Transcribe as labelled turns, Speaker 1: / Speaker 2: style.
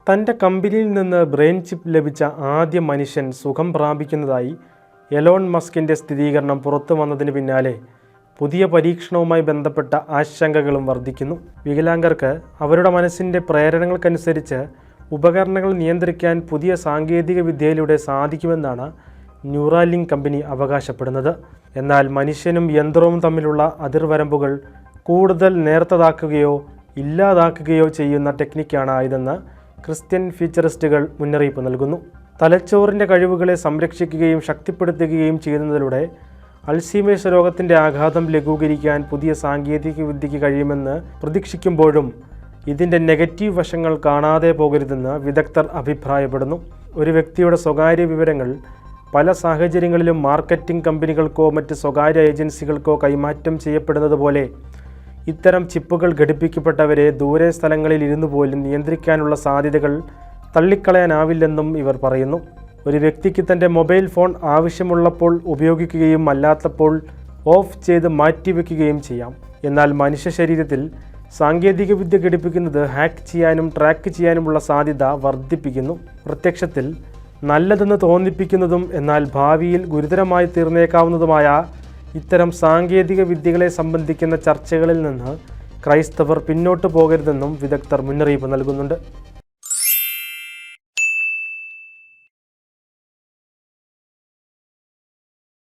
Speaker 1: തൻ്റെ കമ്പനിയിൽ നിന്ന് ബ്രെയിൻ ചിപ്പ് ലഭിച്ച ആദ്യ മനുഷ്യൻ സുഖം പ്രാപിക്കുന്നതായി എലോൺ മസ്കിൻ്റെ സ്ഥിരീകരണം പുറത്തു വന്നതിന് പിന്നാലെ പുതിയ പരീക്ഷണവുമായി ബന്ധപ്പെട്ട ആശങ്കകളും വർദ്ധിക്കുന്നു. വികലാംഗർക്ക് അവരുടെ മനസ്സിൻ്റെ പ്രേരണകൾക്കനുസരിച്ച് ഉപകരണങ്ങൾ നിയന്ത്രിക്കാൻ പുതിയ സാങ്കേതിക വിദ്യയിലൂടെ സാധിക്കുമെന്നാണ് ന്യൂറാലിങ്ക് കമ്പനി അവകാശപ്പെടുന്നത്. എന്നാൽ മനുഷ്യനും യന്ത്രവും തമ്മിലുള്ള അതിർവരമ്പുകൾ കൂടുതൽ നേർത്തതാക്കുകയോ ഇല്ലാതാക്കുകയോ ചെയ്യുന്ന ടെക്നിക്കാണ് ഇതെന്ന് ക്രിസ്ത്യൻ ഫ്യൂച്ചറിസ്റ്റുകൾ മുന്നറിയിപ്പ് നൽകുന്നു. തലച്ചോറിൻ്റെ കഴിവുകളെ സംരക്ഷിക്കുകയും ശക്തിപ്പെടുത്തുകയും ചെയ്യുന്നതിലൂടെ അൾസീമേഴ്സ് രോഗത്തിൻ്റെ ആഘാതം ലഘൂകരിക്കാൻ പുതിയ സാങ്കേതിക വിദ്യയ്ക്ക് കഴിയുമെന്ന് പ്രതീക്ഷിക്കുമ്പോഴും ഇതിൻ്റെ നെഗറ്റീവ് വശങ്ങൾ കാണാതെ പോകരുതെന്ന് വിദഗ്ധർ അഭിപ്രായപ്പെടുന്നു. ഒരു വ്യക്തിയുടെ സ്വകാര്യ വിവരങ്ങൾ പല സാഹചര്യങ്ങളിലും മാർക്കറ്റിംഗ് കമ്പനികൾക്കോ മറ്റ് സ്വകാര്യ ഏജൻസികൾക്കോ കൈമാറ്റം ചെയ്യപ്പെടുന്നത് പോലെ ഇത്തരം ചിപ്പുകൾ ഘടിപ്പിക്കപ്പെട്ടവരെ ദൂരെ സ്ഥലങ്ങളിൽ ഇരുന്നു പോലും നിയന്ത്രിക്കാനുള്ള സാധ്യതകൾ തള്ളിക്കളയാനാവില്ലെന്നും ഇവർ പറയുന്നു. ഒരു വ്യക്തിക്ക് തൻ്റെ മൊബൈൽ ഫോൺ ആവശ്യമുള്ളപ്പോൾ ഉപയോഗിക്കുകയും അല്ലാത്തപ്പോൾ ഓഫ് ചെയ്ത് മാറ്റിവെക്കുകയും ചെയ്യാം. എന്നാൽ മനുഷ്യ ശരീരത്തിൽ സാങ്കേതികവിദ്യ ഘടിപ്പിക്കുന്നത് ഹാക്ക് ചെയ്യാനും ട്രാക്ക് ചെയ്യാനുമുള്ള സാധ്യത വർദ്ധിപ്പിക്കുന്നു. പ്രത്യക്ഷത്തിൽ നല്ലതെന്ന് തോന്നിപ്പിക്കുന്നതും എന്നാൽ ഭാവിയിൽ ഗുരുതരമായി തീർന്നേക്കാവുന്നതുമായ ഇത്തരം സാങ്കേതിക വിദ്യകളെ സംബന്ധിക്കുന്ന ചർച്ചകളിൽ നിന്ന് ക്രൈസ്തവർ പിന്നോട്ട് പോകരുതെന്നും വിദഗ്ധർ മുന്നറിയിപ്പ് നൽകുന്നുണ്ട്.